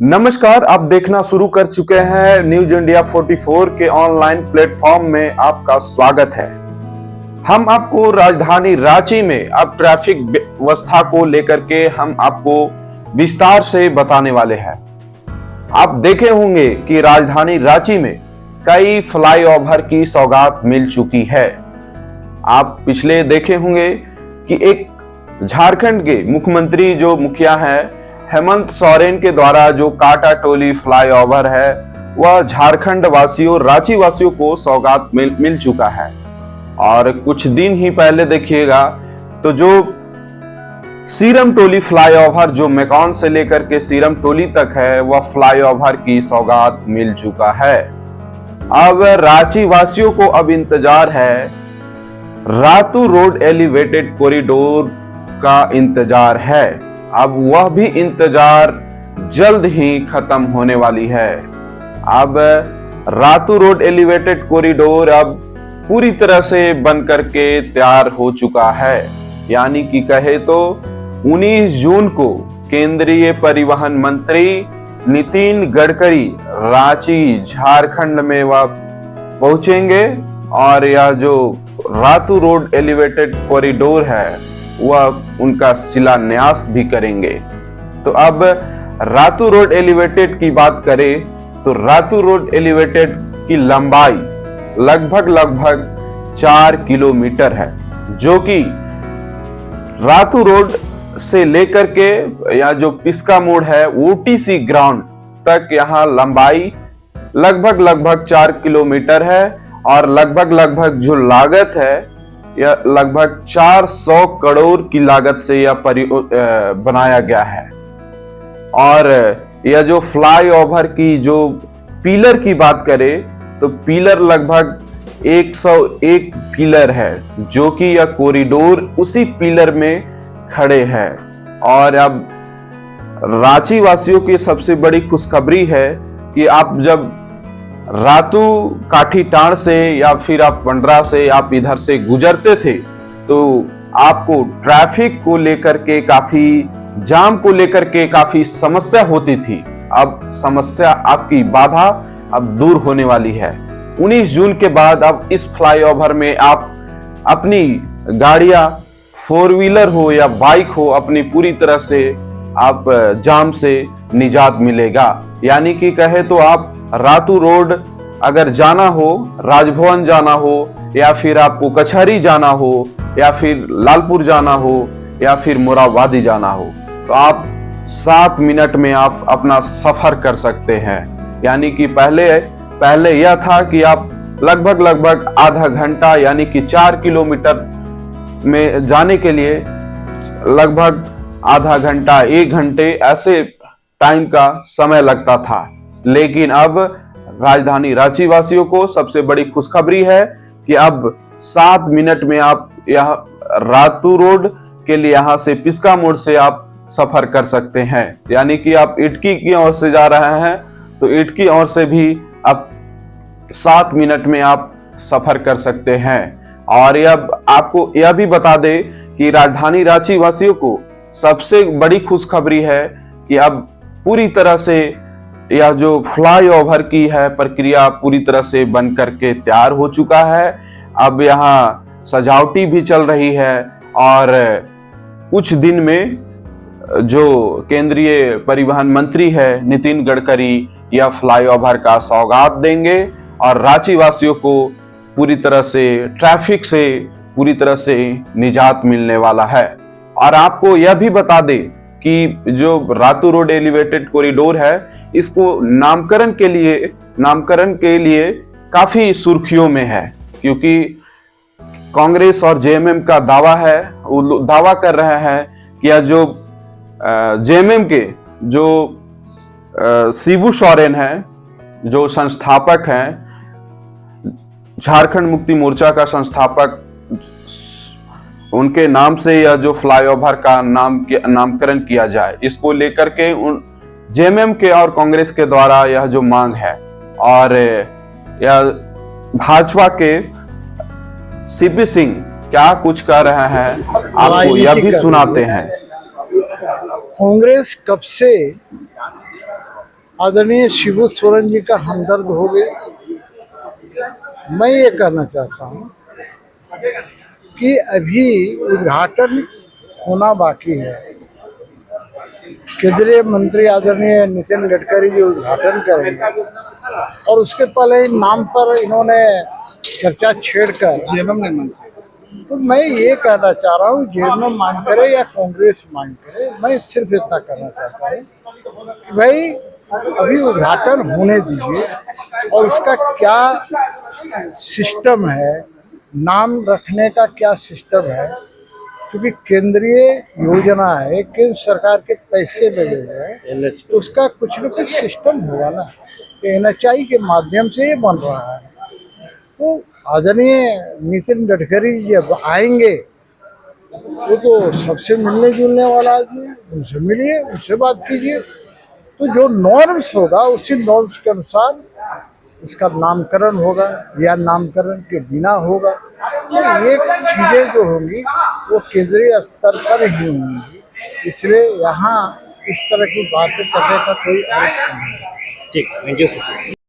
नमस्कार, आप देखना शुरू कर चुके हैं न्यूज इंडिया 44 के ऑनलाइन प्लेटफॉर्म में आपका स्वागत है। हम आपको राजधानी रांची में अब ट्रैफिक व्यवस्था को लेकर के हम आपको विस्तार से बताने वाले हैं। आप देखे होंगे कि राजधानी रांची में कई फ्लाईओवर की सौगात मिल चुकी है। आप पिछले देखे होंगे कि एक झारखंड के मुख्यमंत्री जो मुखिया हैं हेमंत सोरेन के द्वारा जो काटा टोली फ्लाईओवर है वह झारखंड वासियों रांची वासियों को सौगात मिल चुका है। और कुछ दिन ही पहले देखिएगा तो जो सीरम टोली फ्लाईओवर जो मेकॉन से लेकर के सीरम टोली तक है वह फ्लाईओवर की सौगात मिल चुका है। अब रांची वासियों को अब इंतजार है रातू रोड एलिवेटेड कॉरिडोर का इंतजार है। अब वह भी इंतजार जल्द ही खत्म होने वाली है। अब रातू रोड एलिवेटेड कॉरिडोर अब पूरी तरह से बन करके तैयार हो चुका है। यानी कि कहे तो 19 जून को केंद्रीय परिवहन मंत्री नितिन गडकरी रांची झारखंड में वह पहुंचेंगे और यह जो रातू रोड एलिवेटेड कॉरिडोर है वह उनका शिलान्यास भी करेंगे। तो अब रातू रोड एलिवेटेड की बात करें तो रातू रोड एलिवेटेड की लंबाई लगभग 4 किलोमीटर है, जो कि रातू रोड से लेकर के या जो पिस्का मोड़ है ओटीसी ग्राउंड तक यहाँ लंबाई लगभग 4 किलोमीटर है। और लगभग जो लागत है यह लगभग 400 करोड़ की लागत से यह बनाया गया है। और यह जो फ्लाईओवर की जो पिलर की बात करें तो पिलर लगभग 101 पिलर है, जो कि यह कॉरिडोर उसी पिलर में खड़े हैं। और अब रांची वासियों की सबसे बड़ी खुशखबरी है कि आप जब रातू काठी टाण से या फिर आप पंडरा से आप इधर से गुजरते थे तो आपको ट्रैफिक को लेकर के काफी जाम को लेकर के काफी समस्या होती थी। अब समस्या आपकी बाधा अब दूर होने वाली है। 19 जून के बाद अब इस फ्लाईओवर में आप अपनी गाड़ियां 4 व्हीलर हो या बाइक हो अपनी पूरी तरह से आप जाम से निजात मिलेगा। यानी कि कहे तो आप रातू रोड अगर जाना हो, राजभवन जाना हो या फिर आपको कचहरी जाना हो या फिर लालपुर जाना हो या फिर मोराबादी जाना हो तो आप 7 मिनट में आप अपना सफर कर सकते हैं। यानी कि पहले यह था कि आप लगभग आधा घंटा यानी कि 4 किलोमीटर में जाने के लिए लगभग आधा घंटा 1 घंटे ऐसे टाइम का समय लगता था। लेकिन अब राजधानी रांची वासियों को सबसे बड़ी खुशखबरी है कि अब 7 मिनट में आप यह रातू रोड के लिए यहां से पिस्का मोड़ से आप सफर कर सकते हैं। यानी कि आप इटकी की ओर से जा रहे हैं तो इटकी ओर से भी अब 7 मिनट में आप सफर कर सकते हैं। और अब आपको यह भी बता दे कि राजधानी रांची वासियों को सबसे बड़ी खुशखबरी है कि अब पूरी तरह से यह जो फ्लाईओवर की है प्रक्रिया पूरी तरह से बन करके तैयार हो चुका है। अब यहाँ सजावटी भी चल रही है और कुछ दिन में जो केंद्रीय परिवहन मंत्री है नितिन गडकरी यह फ्लाईओवर का सौगात देंगे और रांची वासियों को पूरी तरह से ट्रैफिक से पूरी तरह से निजात मिलने वाला है। और आपको यह भी बता दे कि जो रातू रोड एलिवेटेड कॉरिडोर है इसको नामकरण के लिए काफी सुर्खियों में है, क्योंकि कांग्रेस और जेएमएम का दावा है, वो दावा कर रहे हैं कि यह जो जेएमएम के जो शिबू सोरेन है जो संस्थापक हैं, झारखंड मुक्ति मोर्चा का संस्थापक, उनके नाम से यह जो फ्लाईओवर का नामकरण किया जाए, इसको लेकर के उन जेएमएम के और कांग्रेस के द्वारा यह जो मांग है। और यह भाजपा के सीपी सिंह क्या कुछ कर रहे हैं आपको यह भी सुनाते हैं। कांग्रेस कब से आदरणीय शिबू सोरेन जी का हमदर्द हो गए। मैं ये कहना चाहता हूँ कि अभी उद्घाटन होना बाकी है। केंद्रीय मंत्री आदरणीय नितिन गडकरी जी उद्घाटन करेंगे और उसके पहले इन नाम पर इन्होंने चर्चा छेड़कर जेएमएम ने मांग किया। तो मैं ये कहना चाह रहा हूँ, जेएमएम मांग करे या कांग्रेस मांग करे, मैं सिर्फ इतना कहना चाहता हूँ कि भाई अभी उद्घाटन होने दीजिए और उसका क्या सिस्टम है, नाम रखने का क्या सिस्टम है, क्योंकि केंद्रीय योजना है, केंद्र सरकार के पैसे लगे हुए हैं, तो उसका कुछ न कुछ सिस्टम होगा ना। NHI के माध्यम से ये बन रहा है। तो आदरणीय नितिन गडकरी जब आएंगे वो तो सबसे मिलने जुलने वाला आदमी है, उनसे मिलिए, उनसे बात कीजिए। तो जो नॉर्म्स होगा उसी नॉर्म्स के अनुसार इसका नामकरण होगा या नामकरण के बिना होगा। तो ये चीज़ें जो होंगी वो केंद्रीय स्तर पर ही होंगी, इसलिए यहाँ इस तरह की बातें करने का कोई अर्थ नहीं है। ठीक, थैंक यू सर।